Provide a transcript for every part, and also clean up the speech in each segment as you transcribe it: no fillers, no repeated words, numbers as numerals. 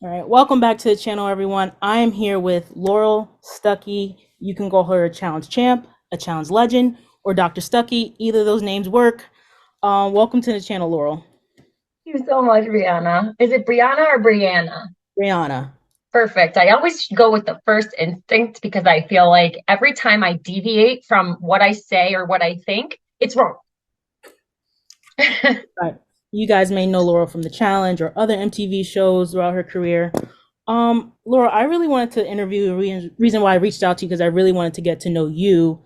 All right, welcome back to the channel, everyone. I am here with Laurel Stucky. You can call her a challenge champ, a challenge legend, or Dr. Stucky. Either of those names work. Welcome to the channel, Laurel. Thank you so much, Brianna. Is it Brianna or Brianna? Brianna. Perfect. I always go with the first instinct because I feel like every time I deviate from what I say or what I think, it's wrong. Right. You guys may know Laurel from the challenge or other MTV shows throughout her career. Laurel, I really wanted to interview. The reason why I reached out to you because I really wanted to get to know you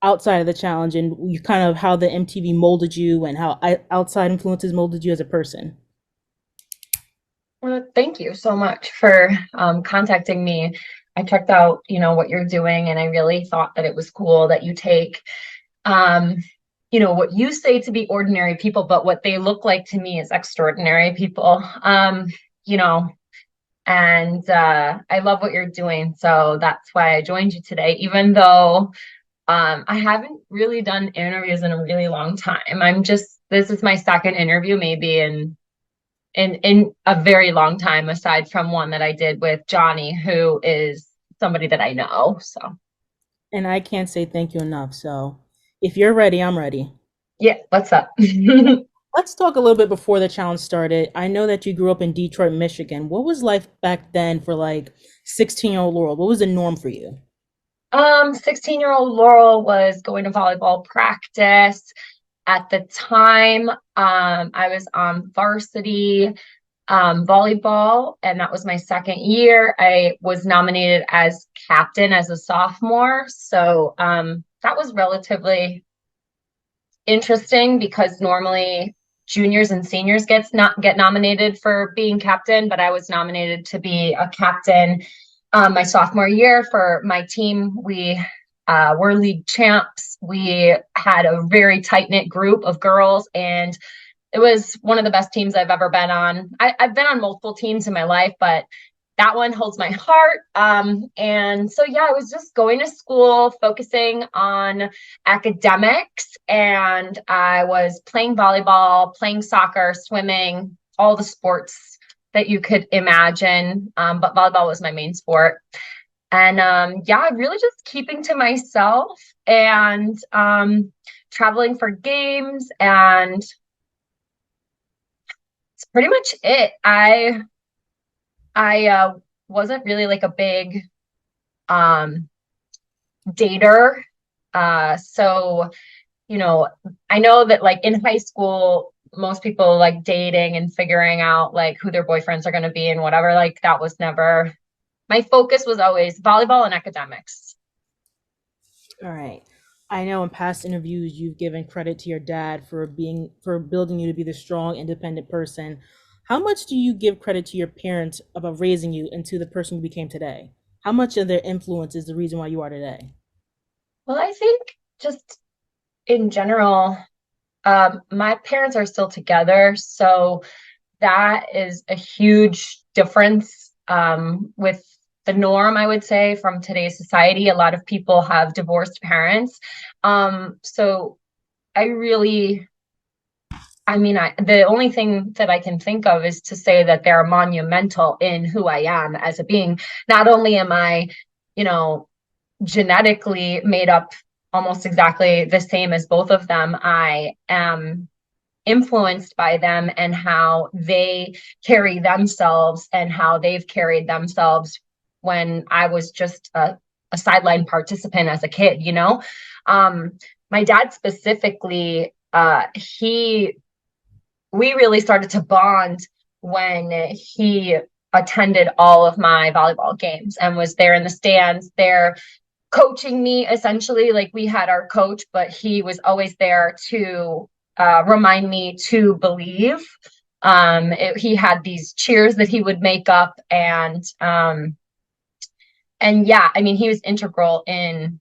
outside of the challenge and you kind of how the MTV molded you and how outside influences molded you as a person. Well, thank you so much for contacting me. I checked out, what you're doing, and I really thought that it was cool that you take, um, what you say to be ordinary people, but what they look like to me is extraordinary people. You know, and I love what you're doing. So that's why I joined you today, even though I haven't really done interviews in a really long time. This is my second interview, maybe in a very long time, aside from one that I did with Johnny, who is somebody that I know. So And I can't say thank you enough. So if you're ready, I'm ready. yeah, what's up? Let's talk a little bit before the challenge started. I know that you grew up in Detroit, Michigan. What was life back then for like 16-year-old Laurel? What was the norm for you? 16-year-old Laurel was going to volleyball practice. At the time, I was on varsity volleyball, and that was my second year. I was nominated as captain as a sophomore. So that was relatively interesting because normally juniors and seniors get nominated for being captain, but I was nominated to be a captain my sophomore year for my team. We were league champs. We had a very tight knit group of girls, and it was one of the best teams I've ever been on. I've been on multiple teams in my life, but that one holds my heart. And so, yeah, I was just going to school, focusing on academics, and I was playing volleyball, playing soccer, swimming, all the sports that you could imagine. But volleyball was my main sport. And yeah, really just keeping to myself and traveling for games, and it's pretty much it. I wasn't really like a big um dater. So, you know, I know that like in high school, most people like dating and figuring out like who their boyfriends are going to be and whatever. Like that was never my focus, was always volleyball and academics. All right. I know in past interviews you've given credit to your dad for building you to be the strong, independent person. How much do you give credit to your parents about raising you into the person you became today? How much of their influence is the reason why you are today? Well, I think just in general, my parents are still together, so that is a huge difference with the norm, I would say, from today's society. A lot of people have divorced parents. So I really, I mean, the only thing that I can think of is to say that they're monumental in who I am as a being. Not only am I, you know, genetically made up almost exactly the same as both of them, I am influenced by them and how they carry themselves and how they've carried themselves when I was just a sideline participant as a kid, you know? Um, my dad specifically, we really started to bond when he attended all of my volleyball games and was there in the stands, there coaching me essentially. Like we had our coach, but he was always there to remind me to believe. He had these cheers that he would make up, and yeah, I mean, he was integral in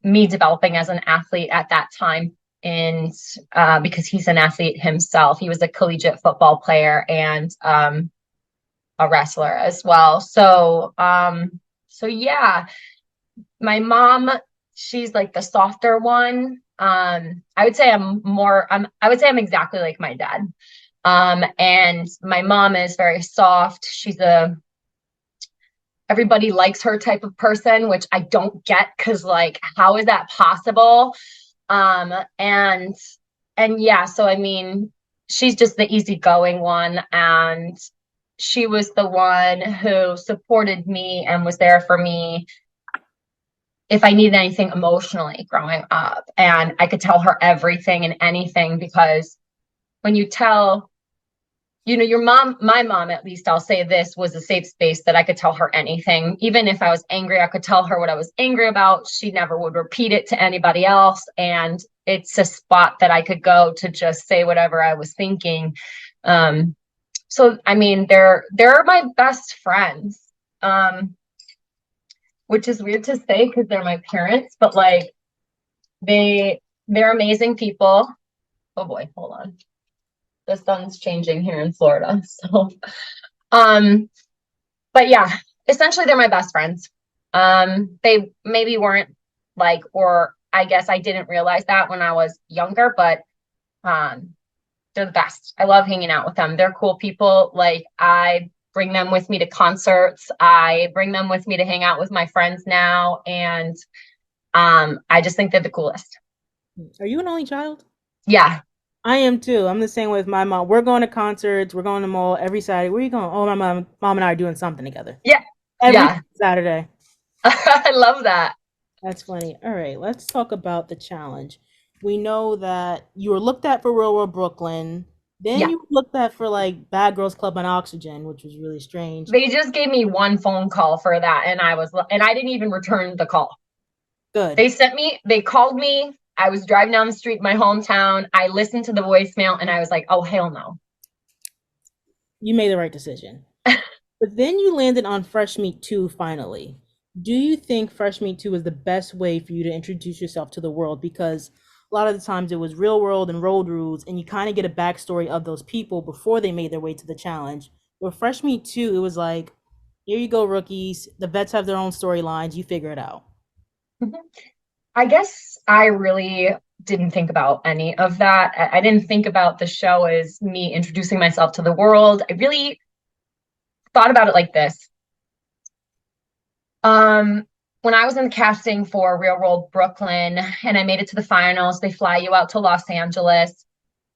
me developing as an athlete at that time. And because he's an athlete himself, he was a collegiate football player and a wrestler as well. So yeah, my mom, she's like the softer one. I would say I would say I'm exactly like my dad. And my mom is very soft. She's a everybody likes her type of person, which I don't get because like how is that possible? Um and and yeah, so I mean, she's just the easygoing one, and she was the one who supported me and was there for me if I needed anything emotionally growing up. And I could tell her everything and anything because when you tell, your mom, my mom, at least I'll say this, was a safe space that I could tell her anything. Even if I was angry, I could tell her what I was angry about. She never would repeat it to anybody else. And it's a spot that I could go to just say whatever I was thinking. Um, so I mean, they're my best friends. Um, which is weird to say because they're my parents, but like they're amazing people. Oh boy, hold on. The sun's changing here in Florida. So um but yeah, essentially they're my best friends. They maybe weren't like, or I guess I didn't realize that when I was younger, but um they're the best. I love hanging out with them. They're cool people. Like I bring them with me to concerts. I bring them with me to hang out with my friends now, and I just think they're the coolest. Are you an only child? Yeah. I am too. I'm the same way with my mom. We're going to concerts. We're going to the mall every Saturday. Where are you going? Oh, my mom and I are doing something together Yeah. every Yeah. Saturday. I love that. That's funny. All right, let's talk about the challenge. We know that you were looked at for Real World Brooklyn. Then Yeah. you were looked at for like Bad Girls Club on Oxygen, which was really strange. They just gave me one phone call for that, and I didn't even return the call. Good. They called me. I was driving down the street in my hometown. I listened to the voicemail and I was like, "Oh hell no." You made the right decision. But then you landed on Fresh Meat 2 finally. Do you think Fresh Meat 2 is the best way for you to introduce yourself to the world? Because a lot of the times it was Real World and Road Rules, and you kind of get a backstory of those people before they made their way to the challenge. With Fresh Meat 2, it was like, here you go, rookies. The vets have their own storylines. You figure it out. I guess I really didn't think about any of that. I didn't think about the show as me introducing myself to the world. I really thought about it like this. Um, when I was in the casting for Real World Brooklyn and I made it to the finals, they fly you out to Los Angeles.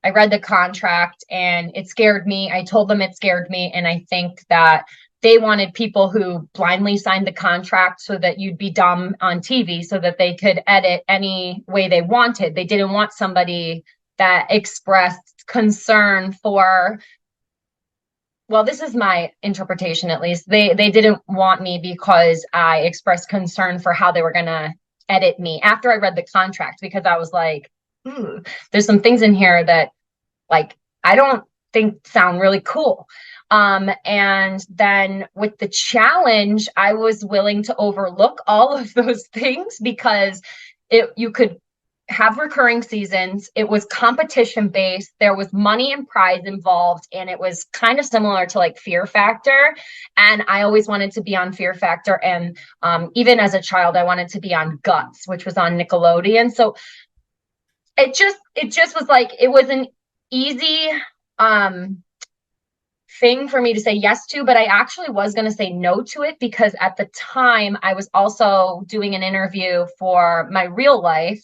I read the contract and it scared me. I told them it scared me. And I think that they wanted people who blindly signed the contract so that you'd be dumb on TV so that they could edit any way they wanted. They didn't want somebody that expressed concern for, well, this is my interpretation at least. They didn't want me because I expressed concern for how they were gonna edit me after I read the contract, because I was like, ooh, there's some things in here that like I don't think sound really cool. And then with the challenge, I was willing to overlook all of those things because you could have recurring seasons. It was competition based. There was money and prize involved, and it was kind of similar to like Fear Factor. And I always wanted to be on Fear Factor, and even as a child, I wanted to be on Guts, which was on Nickelodeon. So it just was like it was an easy um thing for me to say yes to, but I actually was going to say no to it because at the time I was also doing an interview for my real life,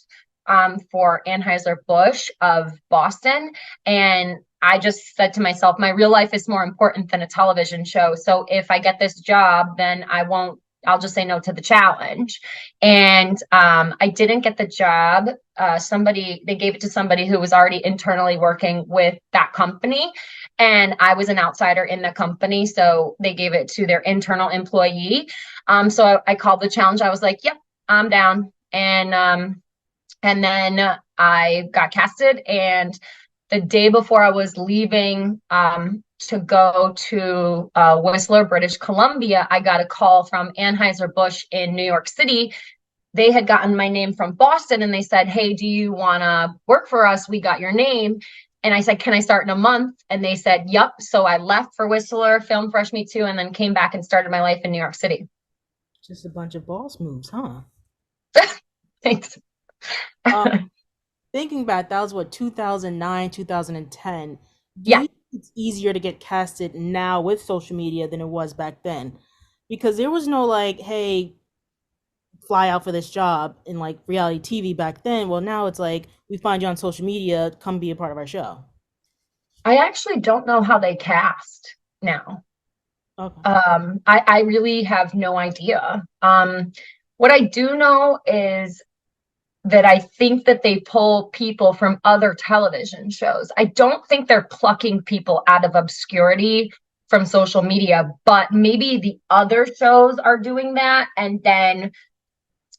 for Anheuser-Busch of Boston. And I just said to myself, my real life is more important than a television show. So if I get this job, then I'll just say no to the challenge. And I didn't get the job. They gave it to somebody who was already internally working with that company, and I was an outsider in the company, so they gave it to their internal employee. So I called the challenge. I was like, "Yep, I'm down," and then I got casted. And the day before I was leaving to go to Whistler, British Columbia, I got a call from Anheuser-Busch in New York City. They had gotten my name from Boston and they said, "Hey, do you want to work for us? We got your name." And I said, "Can I start in a month?" And they said, "Yep." So I left for Whistler, filmed Fresh Meat 2, and then came back and started my life in New York City. Just a bunch of boss moves, huh? Thanks. Um, Thinking back, that was what, 2009, 2010. Do you Yeah. think it's easier to get casted now with social media than it was back then? because there was no like, hey, fly out for this job in like reality TV back then. Well, now it's like we find you on social media, come be a part of our show. I actually don't know how they cast now. Okay. I really have no idea. What I do know is that I think that they pull people from other television shows. I don't think they're plucking people out of obscurity from social media, but maybe the other shows are doing that. And then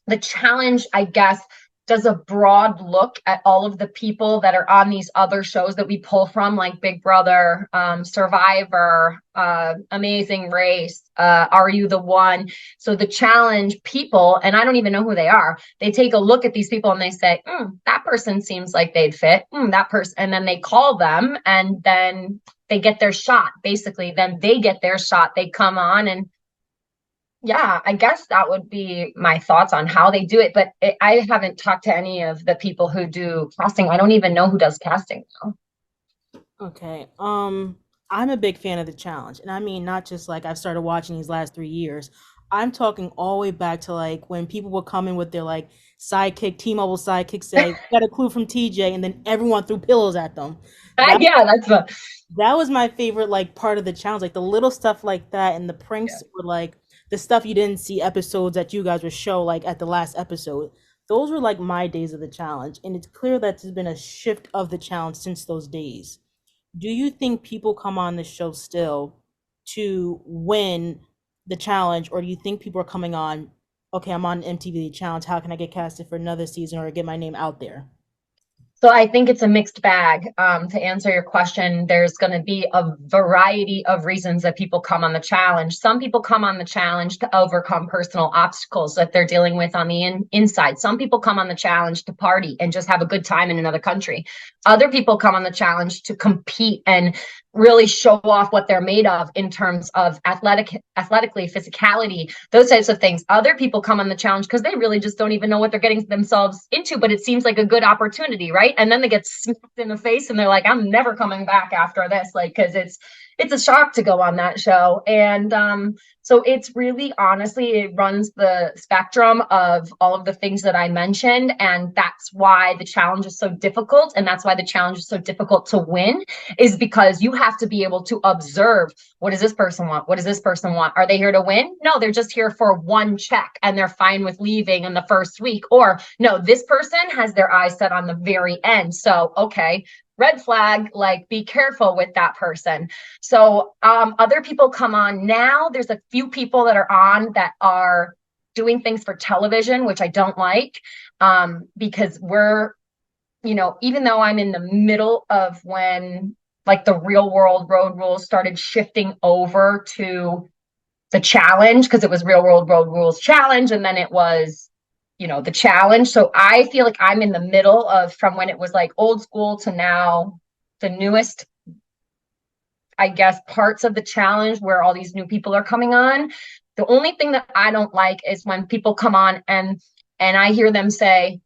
the challenge, I guess, does a broad look at all of the people that are on these other shows that we pull from, like Big Brother, Survivor, Amazing Race, Are You the One? So the challenge people, and I don't even know who they are, they take a look at these people and they say, that person seems like they'd fit. That person, and then they call them, and then they get their shot. Basically, then they get their shot. They come on and yeah, I guess that would be my thoughts on how they do it. But I haven't talked to any of the people who do casting. I don't even know who does casting now. Okay. I'm a big fan of the challenge. And I mean not just like I've started watching these last 3 years. I'm talking all the way back to like when people would come in with their like sidekick, T-Mobile sidekick say, got a clue from TJ, and then everyone threw pillows at them. That Yeah, that's the that was my favorite like part of the challenge. Like the little stuff like that and the yeah. pranks were like the stuff you didn't see episodes that you guys would show like at the last episode. Those were like my days of the challenge. And it's clear that there's been a shift of the challenge since those days. Do you think people come on the show still to win the challenge, or do you think people are coming on, okay, I'm on MTV challenge, how can I get casted for another season or get my name out there? So I think it's a mixed bag. To answer your question, there's going to be a variety of reasons that people come on the challenge. Some people come on the challenge to overcome personal obstacles that they're dealing with on the inside. Some people come on the challenge to party and just have a good time in another country. Other people come on the challenge to compete and really show off what they're made of in terms of athletically, physicality, those types of things. Other people come on the challenge because they really just don't even know what they're getting themselves into, but it seems like a good opportunity, right? And then they get smacked in the face and they're like, I'm never coming back after this, like, because it's a shock to go on that show. And so it's really, honestly, it runs the spectrum of all of the things that I mentioned. And that's why the challenge is so difficult. And that's why the challenge is so difficult to win, is because you have to be able to observe, what does this person want? What does this person want? Are they here to win? No, they're just here for one check and they're fine with leaving in the first week. Or no, this person has their eyes set on the very end. So, okay, red flag, like be careful with that person. So other people come on now. There's a few people that are on that are doing things for television, which I don't like, because we're, even though I'm in the middle of when like the real world road rules started shifting over to the challenge, because it was real world road rules challenge and then it was the challenge. So I feel like I'm in the middle of from when it was like old school to now the newest, I guess, parts of the challenge where all these new people are coming on. The only thing that I don't like is when people come on and I hear them say,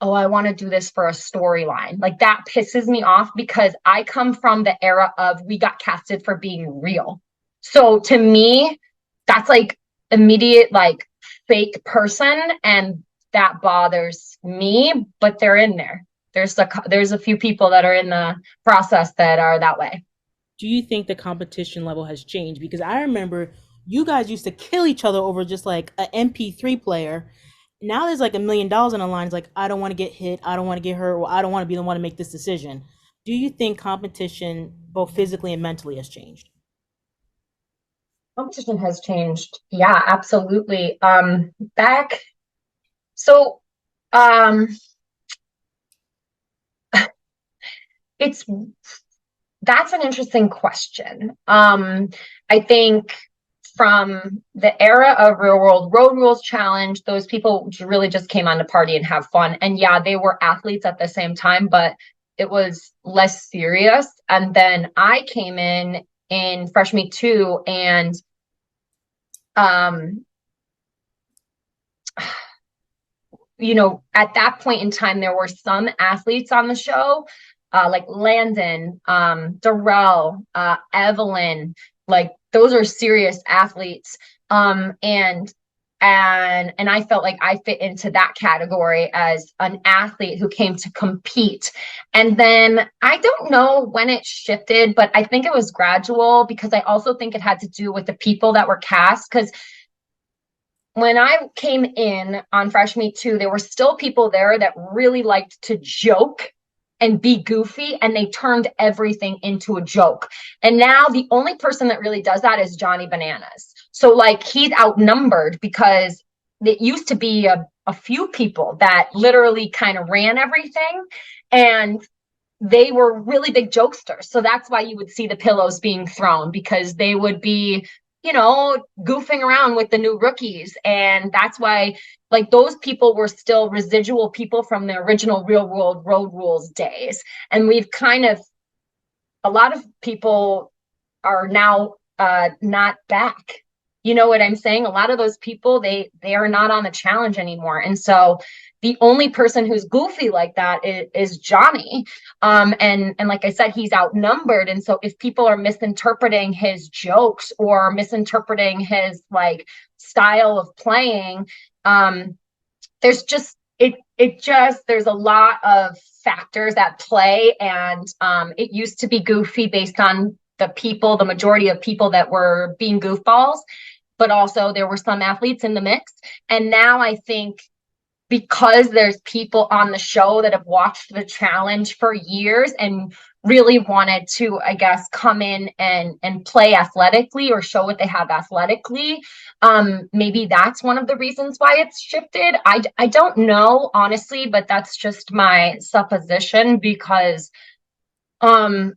oh, I want to do this for a storyline. Like that pisses me off because I come from the era of we got casted for being real. So to me, that's like immediate, like fake person. And that bothers me, but they're in there. There's a few people that are in the process that are that way. Do you think the competition level has changed? Because I remember you guys used to kill each other over just like an MP3 player. Now there's like $1 million on the line. It's like, I don't want to get hit. I don't want to get hurt. Or I don't want to be the one to make this decision. Do you think competition, both physically and mentally, has changed? Competition has changed. Yeah, absolutely. Back so um it's that's an interesting question. I think from the era of Real World Road Rules Challenge, those people really just came on to party and have fun. And yeah, they were athletes at the same time, but it was less serious. And then I came in Fresh Meat 2, and um, at that point in time, there were some athletes on the show, like Landon, Darrell, Evelyn, like those are serious athletes. Um, and and I felt like I fit into that category as an athlete who came to compete. And then I don't know when it shifted, but I think it was gradual because I also think it had to do with the people that were cast. Because when I came in on Fresh Meat 2, there were still people there that really liked to joke and be goofy, and they turned everything into a joke. And now the only person that really does that is Johnny Bananas. So, like, he's outnumbered because it used to be a few people that literally kind of ran everything. And they were really big jokesters. So that's why you would see the pillows being thrown because they would be, goofing around with the new rookies. And that's why, like, those people were still residual people from the original Real World Road Rules days. And we've kind of, a lot of people are now not back. You know what I'm saying? A lot of those people, they are not on the challenge anymore. And so the only person who's goofy like that is Johnny. And like I said, he's outnumbered. And so if people are misinterpreting his jokes or misinterpreting his like style of playing, there's just it just there's a lot of factors at play. And it used to be goofy based on the majority of people that were being goofballs, but also there were some athletes in the mix. And now I think because there's people on the show that have watched the challenge for years and really wanted to, I guess, come in and play athletically or show what they have athletically. Maybe that's one of the reasons why it's shifted. I don't know honestly, but that's just my supposition because um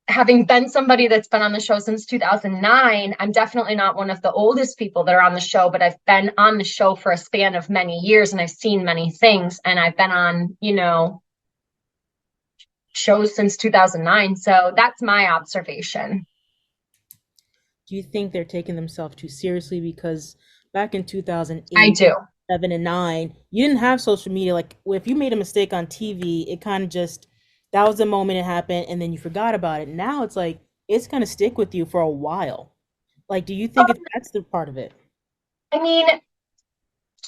having been somebody that's been on the show since 2009, I'm definitely not one of the oldest people that are on the show, but I've been on the show for a span of many years and I've seen many things and I've been on, shows since 2009. So that's my observation. Do you think they're taking themselves too seriously? Because back in I 2008, do. 7, and 9, you didn't have social media. Like, if you made a mistake on TV, it kind of just, that was the moment it happened, and then you forgot about it. Now it's like, it's going to stick with you for a while. Like, do you think that's the part of it? I mean,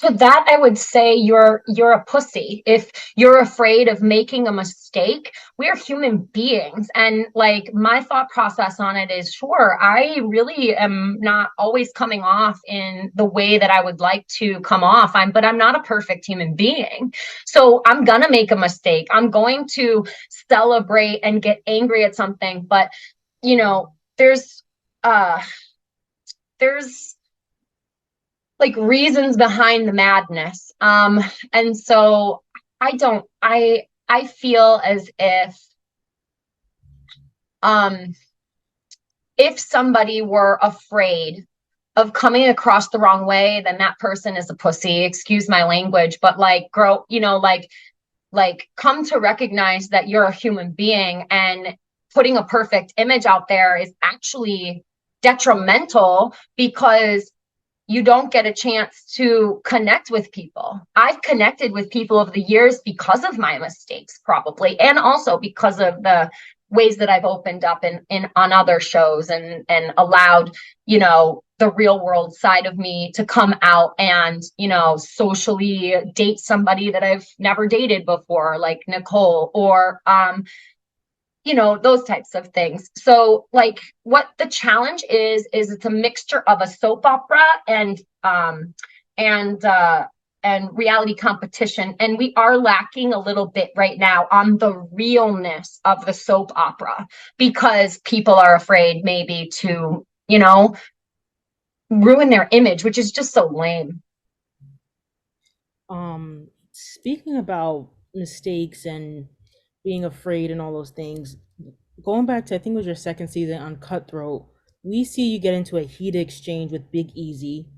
to that, I would say you're a pussy if you're afraid of making a mistake. We're human beings, and like my thought process on it is, sure, I really am not always coming off in the way that I would like to come off. But I'm not a perfect human being, so I'm gonna make a mistake. I'm going to celebrate and get angry at something, but you know, uh, there's like reasons behind the madness. And so I feel as um if somebody were afraid of coming across the wrong way, then that person is a pussy. Excuse my language, but like grow, like come to recognize that you're a human being, and putting a perfect image out there is actually detrimental because you don't get a chance to connect with people. I've connected with people over the years because of my mistakes, probably, and also because of the ways that I've opened up in on other shows and allowed, the real world side of me to come out and, socially date somebody that I've never dated before, like Nicole, or those types of things. So like what the challenge is it's a mixture of a soap opera and and reality competition, and we are lacking a little bit right now on the realness of the soap opera because people are afraid maybe to ruin their image, which is just so lame. Speaking about mistakes and being afraid and all those things, going back to, I think it was your second season on Cutthroat, we see you get into a heated exchange with Big Easy.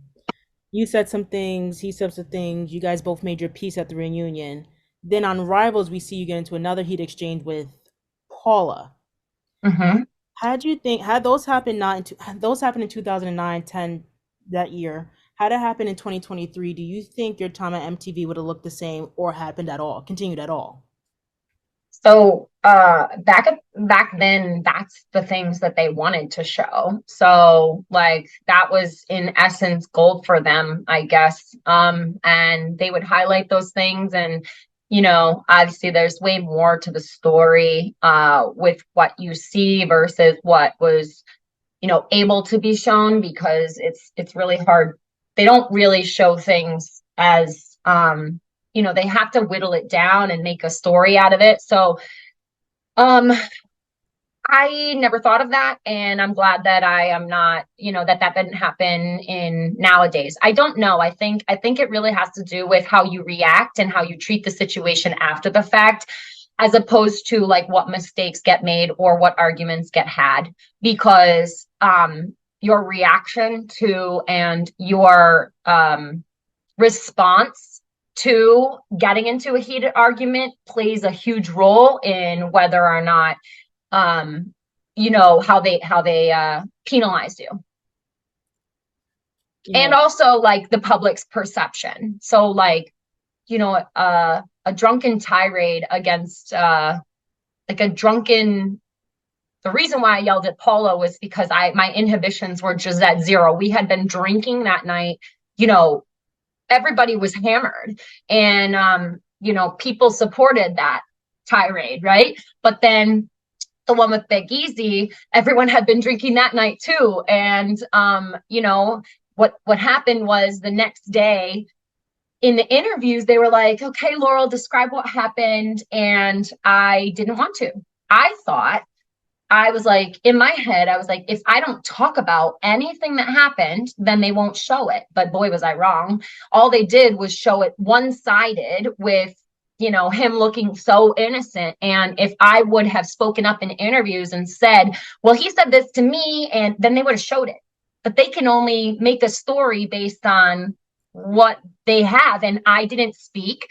You said some things, he said some things, you guys both made your peace at the reunion. Then on Rivals, we see you get into another heat exchange with Paula. Mm-hmm. Had those happened not in had those happened in 2009, 10 that year, had it happened in 2023, do you think your time at MTV would have looked the same or happened at all, continued at all? So back then, that's the things that they wanted to show. So like that was in essence gold for them, I guess. And they would highlight those things, and obviously there's way more to the story with what you see versus what was able to be shown, because it's really hard. They don't really show things as they have to whittle it down and make a story out of it. So um I never thought of that, and I'm glad that I am not, that didn't happen in nowadays. I don't know. I think it really has to do with how you react and how you treat the situation after the fact, as opposed to like what mistakes get made or what arguments get had, because your reaction to and your response to getting into a heated argument plays a huge role in whether or not how they penalize you. You And know, also like the public's perception. So like, a drunken tirade against like a drunken the reason why I yelled at Paula was because my inhibitions were just at zero. We had been drinking that night, you know, everybody was hammered, and people supported that tirade, right? But then the one with Big Easy, everyone had been drinking that night too. And what happened was the next day in the interviews, they were like, okay, Laurel, describe what happened. And I didn't want to. I thought, I was like, in my head, I was like, if I don't talk about anything that happened, then they won't show it. But boy, was I wrong. All they did was show it one sided with, him looking so innocent. And if I would have spoken up in interviews and said, well, he said this to me, and then they would have showed it. But they can only make a story based on what they have. And I didn't speak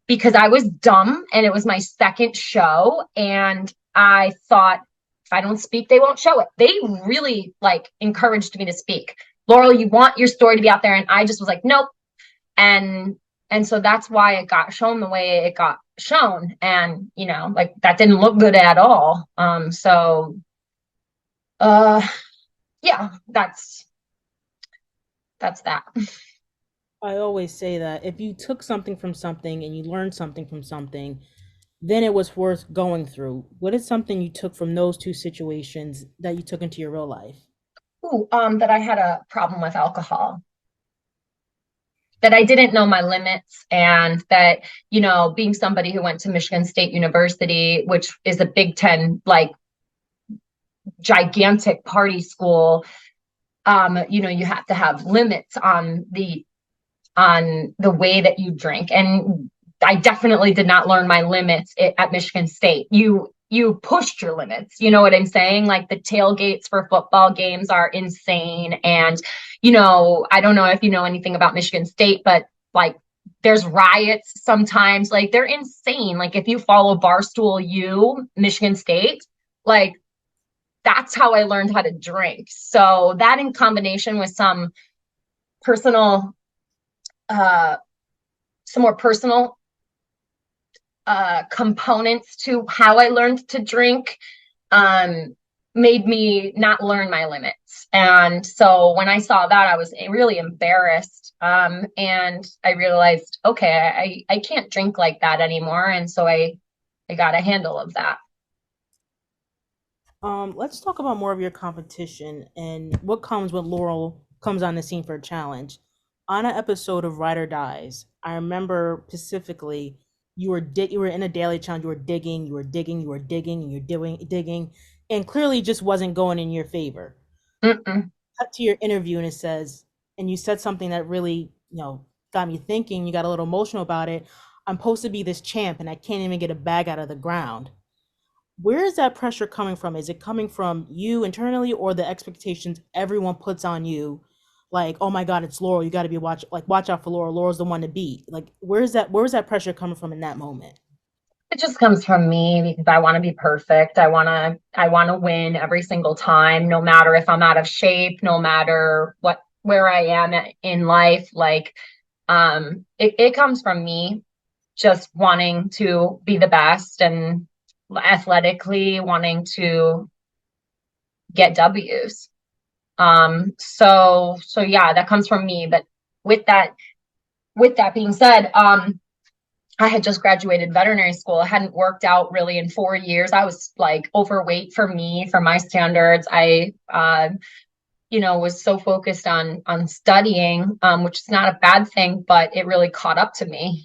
because I was dumb and it was my second show. And I thought, if I don't speak, they won't show it. They really like encouraged me to speak. Laurel, you want your story to be out there. And I just was like, nope. And so that's why it got shown the way it got shown. And, like that didn't look good at all. So uh yeah, that's that. I always say that if you took something from something and you learned something from something, then it was worth going through. What is something you took from those two situations that you took into your real life? Ooh, that I had a problem with alcohol, that I didn't know my limits, and that, being somebody who went to Michigan State University, which is a Big Ten, like gigantic party school, you have to have limits on the way that you drink. And I definitely did not learn my limits at Michigan State. You pushed your limits. You know what I'm saying? Like the tailgates for football games are insane. And, I don't know if you know anything about Michigan State, but like there's riots sometimes. Like they're insane. Like if you follow Barstool U, Michigan State, like that's how I learned how to drink. So that in combination with personal, uh, some more personal components to how I learned to drink um, made me not learn my limits. And so when I saw that, I was really embarrassed. And I realized, okay, I can't drink like that anymore. And so I got a handle of that. Let's talk about more of your competition and what comes when Laurel comes on the scene for a challenge. On an episode of Ride or Dies, I remember specifically you were in a daily challenge, you were digging, and you're doing digging, and clearly just wasn't going in your favor. Mm-mm. Cut to your interview and it says, and you said something that really, got me thinking, you got a little emotional about it. I'm supposed to be this champ and I can't even get a bag out of the ground. Where is that pressure coming from? Is it coming from you internally or the expectations everyone puts on you? Like, oh my God, it's Laurel. You got to be watch out for Laurel. Laurel's the one to beat. Like, where's that pressure coming from in that moment? It just comes from me because I want to be perfect. I want to win every single time, no matter if I'm out of shape, no matter where I am in life. Like it comes from me just wanting to be the best. And athletically wanting to get W's. So yeah, that comes from me. But with that, with that being said, I had just graduated veterinary school. I hadn't worked out really in 4 years. I was like overweight for me, for my standards. Was so focused on studying, which is not a bad thing, but it really caught up to me,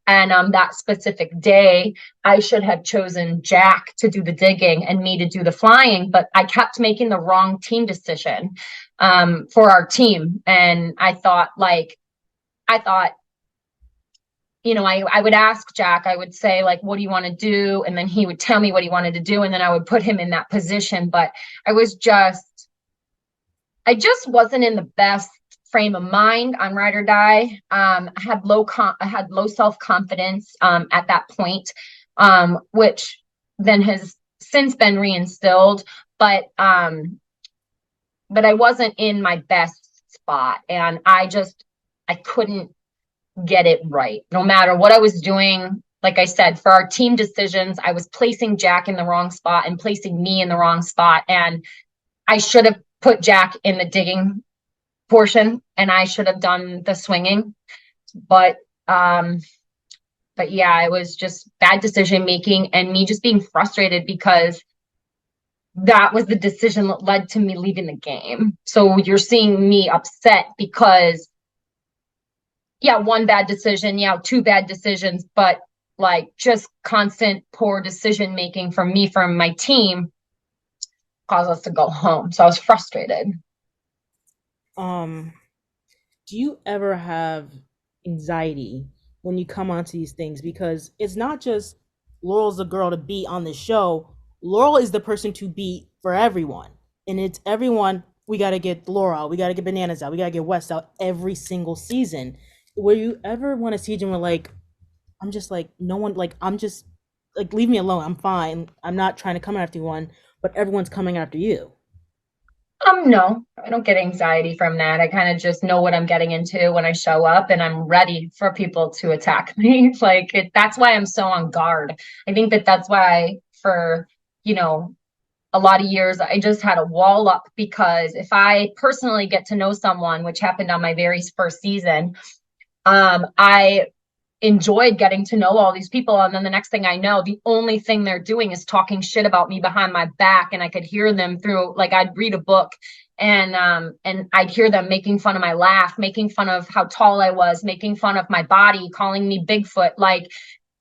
And that specific day, I should have chosen Jack to do the digging and me to do the flying, but I kept making the wrong team decision for our team. And I thought, I would ask Jack, I would say, like, what do you want to do? And then he would tell me what he wanted to do. And then I would put him in that position. But I was just, I just wasn't in the best frame of mind on Ride or Die. I had low self-confidence at that point, which then has since been reinstilled. But I wasn't in my best spot, and I couldn't get it right. No matter what I was doing, like I said, for our team decisions, I was placing Jack in the wrong spot and placing me in the wrong spot. And I should have put Jack in the digging portion and I should have done the swinging. But um but yeah, it was just bad decision making and me just being frustrated because that was the decision that led to me leaving the game. So you're seeing me upset because yeah, one bad decision, yeah, two bad decisions, but like just constant poor decision making from me, from my team, caused us to go home. So I was frustrated. Um, do you ever have anxiety when you come onto these things? Because it's not just Laurel's the girl to be on the show. Laurel is the person to be for everyone. And it's everyone, we gotta get Laurel, we gotta get Bananas out, we gotta get West out every single season. Were you ever want a season where like I'm just like no one like I'm just like leave me alone, I'm fine. I'm not trying to come after one, but everyone's coming after you. No, I don't get anxiety from that. I kind of just know what I'm getting into when I show up and I'm ready for people to attack me. That's why I'm so on guard. I think that that's why for, you know, a lot of years, I just had a wall up because if I personally get to know someone, which happened on my very first season, I enjoyed getting to know all these people. And then the next thing I know, the only thing they're doing is talking shit about me behind my back. And I could hear them through, like, I'd read a book and I'd hear them making fun of my laugh, making fun of how tall I was, making fun of my body, calling me Bigfoot. Like,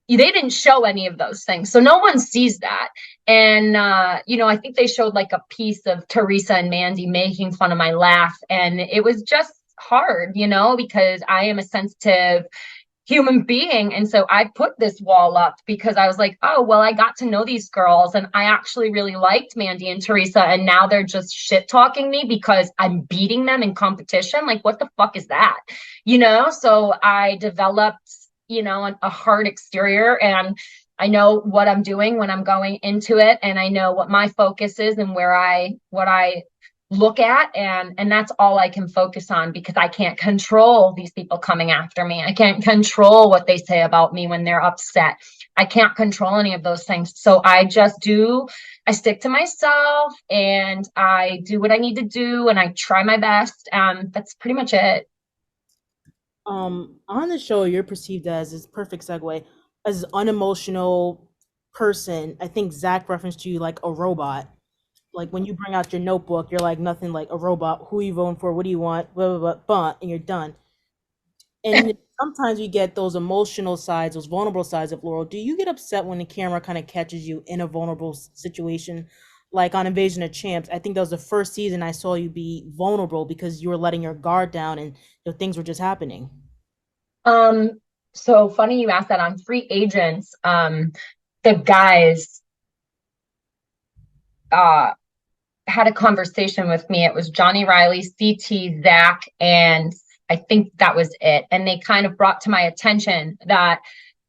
they didn't show any of those things. So no one sees that. And, I think they showed like a piece of Teresa and Mandy making fun of my laugh. And it was just hard, because I am a sensitive human being. And so I put this wall up because I was like, oh, well, I got to know these girls and I actually really liked Mandy and Teresa. And now they're just shit talking me because I'm beating them in competition. Like, what the fuck is that? So I developed, a hard exterior and I know what I'm doing when I'm going into it. And I know what my focus is and what I look at, and that's all I can focus on because I can't control these people coming after me. I can't control what they say about me when they're upset. I can't control any of those things. So I stick to myself and I do what I need to do and I try my best. That's pretty much it. On the show you're perceived as this perfect segue as an unemotional person. I think Zach referenced you like a robot. Like when you bring out your notebook, you're like nothing like a robot. Who are you voting for? What do you want? Blah blah blah, blah, and you're done. And sometimes you get those emotional sides, those vulnerable sides of Laurel. Do you get upset when the camera kind of catches you in a vulnerable situation? Like on Invasion of Champs, I think that was the first season I saw you be vulnerable because you were letting your guard down and things were just happening. Um, so funny you asked that. On Free Agents, the guys uh had a conversation with me. It was Johnny Riley, CT, Zach, and I think that was it. And they kind of brought to my attention that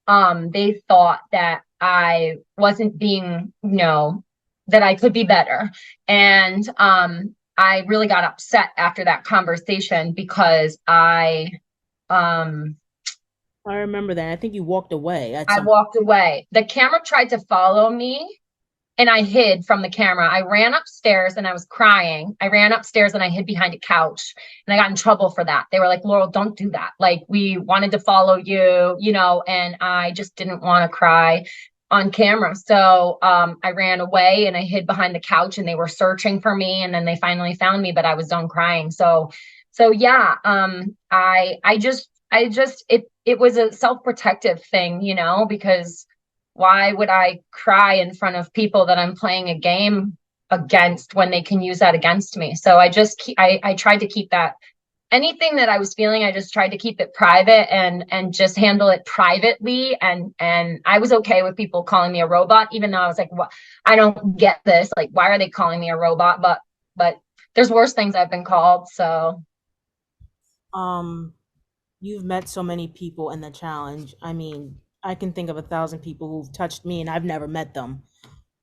they thought that I wasn't being, that I could be better. And I really got upset after that conversation because um I remember that. I think you walked away at I some. walked away. The camera tried to follow me and I hid from the camera. I ran upstairs and I was crying. I ran upstairs and I hid behind a couch and I got in trouble for that. They were like, Laurel, don't do that. Like, we wanted to follow you, and I just didn't want to cry on camera. So I ran away and I hid behind the couch and they were searching for me. And then they finally found me, but I was done crying. So yeah, it was a self-protective thing, because why would I cry in front of people that I'm playing a game against when they can use that against me? So I tried to keep that, anything that I was feeling, I just tried to keep it private and just handle it privately. And I was okay with people calling me a robot, even though I was like, what, I don't get this. Like, why are they calling me a robot? But there's worse things I've been called. So Um, you've met so many people in the challenge. I mean, I can think of 1,000 people who've touched me and I've never met them.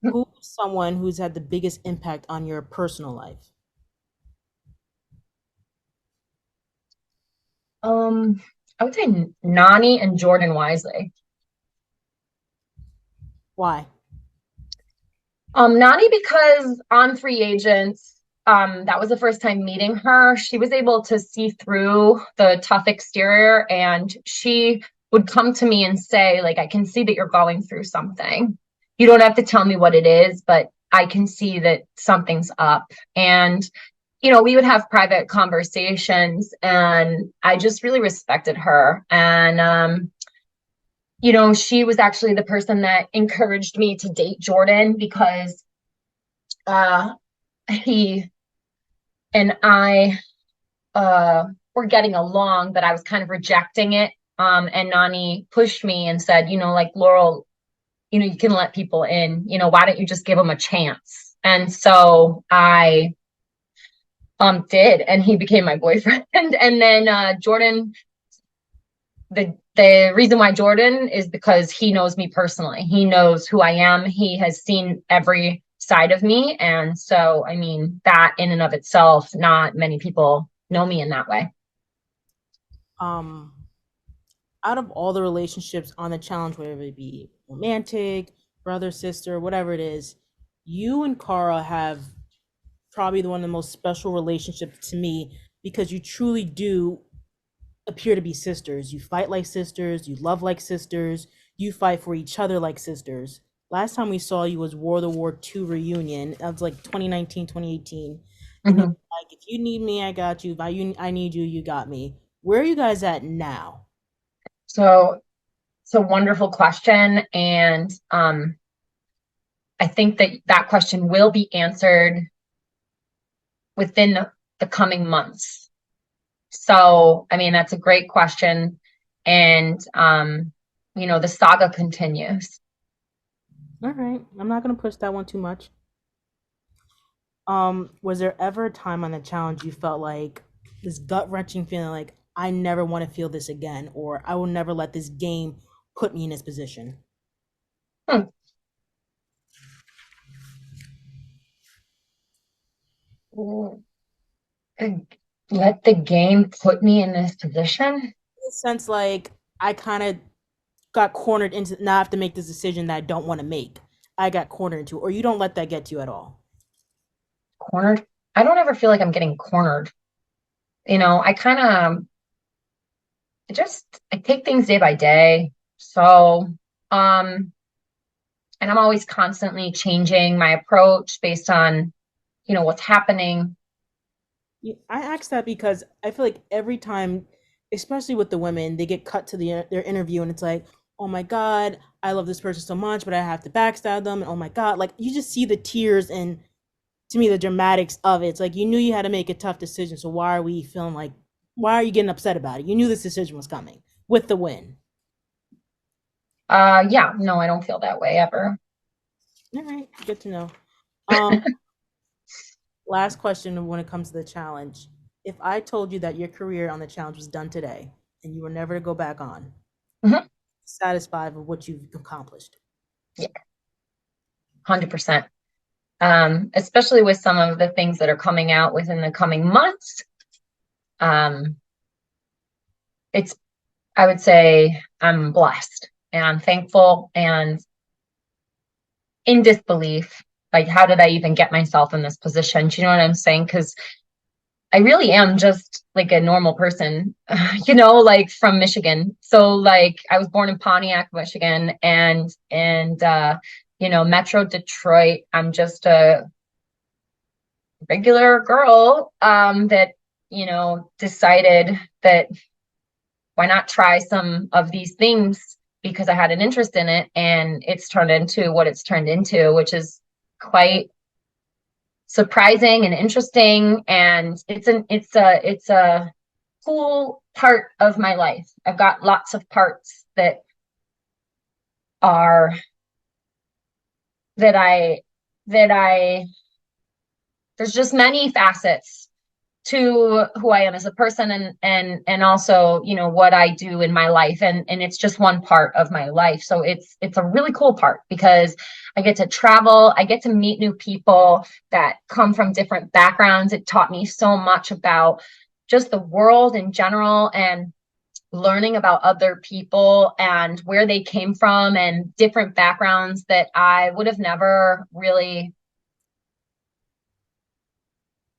Who's someone who's had the biggest impact on your personal life? I would say Nani and Jordan Wisely. Why? Nani, because on Free Agents, that was the first time meeting her. She was able to see through the tough exterior, and she would come to me and say, like, I can see that you're going through something. You don't have to tell me what it is, but I can see that something's up. And, we would have private conversations, and I just really respected her. And she was actually the person that encouraged me to date Jordan because uh, he and I were getting along, but I was kind of rejecting it. And Nani pushed me and said, like, Laurel, you can let people in. Why don't you just give them a chance? And so I did, and he became my boyfriend. And then Jordan, the reason why Jordan is because he knows me personally. He knows who I am. He has seen every side of me. And so, I mean, that in and of itself, not many people know me in that way. Um, Out of all the relationships on the challenge, whether it be romantic, brother, sister, whatever it is, you and Cara have probably the one of the most special relationships to me because you truly do appear to be sisters. You fight like sisters, you love like sisters, you fight for each other like sisters. Last time we saw you was War II reunion. That was like 2019, 2018. And it was Mhm. like, if you need me, I got you. If I need you, you got me. Where are you guys at now? So it's a wonderful question. And I think that question will be answered within the coming months. So, I mean, that's a great question. And, the saga continues. All right. I'm not gonna push that one too much. Was there ever a time on the challenge you felt like this gut wrenching feeling like I never want to feel this again, or I will never let this game put me in this position? Hmm. Let the game put me in this position. In a sense, like I kind of got cornered into now I have to make this decision that I don't want to make. I got cornered into, or you don't let that get to you at all. Cornered. I don't ever feel like I'm getting cornered. I kind of I take things day by day. So, um, and I'm always constantly changing my approach based on, what's happening. I asked that because I feel like every time, especially with the women, they get cut to their interview and it's like, oh my God, I love this person so much, but I have to backstab them. And oh my God, like you just see the tears and to me, the dramatics of it. It's like you knew you had to make a tough decision. So why are we feeling like, why are you getting upset about it? You knew this decision was coming with the win. Yeah, no, I don't feel that way ever. All right, good to know. Um, Last question when it comes to the challenge. If I told you that your career on the challenge was done today and you were never to go back on, Mhm. satisfied with what you've accomplished. Yeah, 100%. Especially with some of the things that are coming out within the coming months. Um, it's I would say I'm blessed and thankful and in disbelief. Like, how did I even get myself in this position? Do you know what I'm saying? Because I really am just like a normal person, like from Michigan. So like I was born in Pontiac, Michigan, and Metro Detroit. I'm just a regular girl that decided that why not try some of these things because I had an interest in it, and it's turned into what it's turned into, which is quite surprising and interesting, and it's a cool part of my life. I've got lots of parts are that I there's just many facets to who I am as a person, and also what I do in my life, and it's just one part of my life. So it's a really cool part because I get to travel, I get to meet new people that come from different backgrounds. It taught me so much about just the world in general, and learning about other people and where they came from and different backgrounds that I would have never really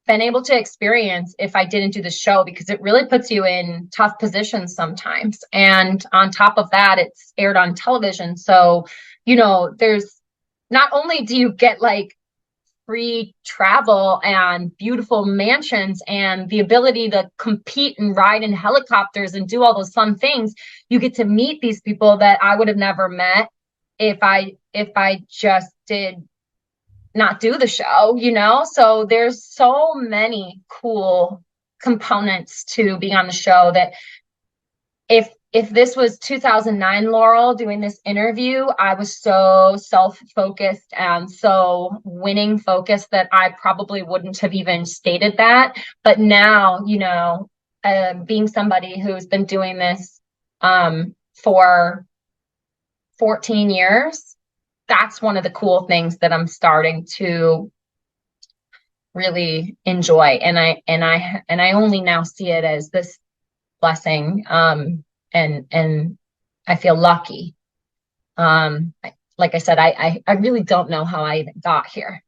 been able to experience if I didn't do the show, because it really puts you in tough positions sometimes. And on top of that, it's aired on television. So, there's not only do you get like free travel and beautiful mansions and the ability to compete and ride in helicopters and do all those fun things, you get to meet these people that I would have never met if I just did not do the show. So there's so many cool components to being on the show that if this was 2009 Laurel doing this interview, I was so self-focused and so winning focused that I probably wouldn't have even stated that. But now, being somebody who's been doing this for 14 years, that's one of the cool things that I'm starting to really enjoy, and I only now see it as this blessing, and I feel lucky. Like I said, I really don't know how I even got here.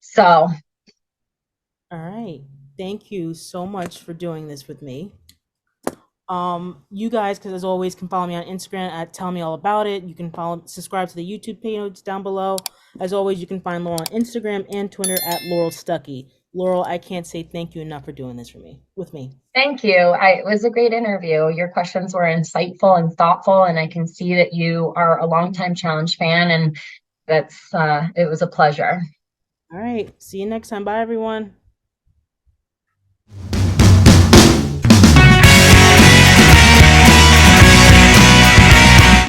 So All right. Thank you so much for doing this with me. You guys, because as always, can follow me on Instagram at Tell Me All About It. You can subscribe to the YouTube page down below. As always, you can find Laurel on Instagram and Twitter at Laurel Stucky. Laurel, I can't say thank you enough for doing this with me. thank you. It was a great interview. Your questions were insightful and thoughtful, and I can see that you are a longtime challenge fan, and it was a pleasure. All right. See you next time. Bye, everyone.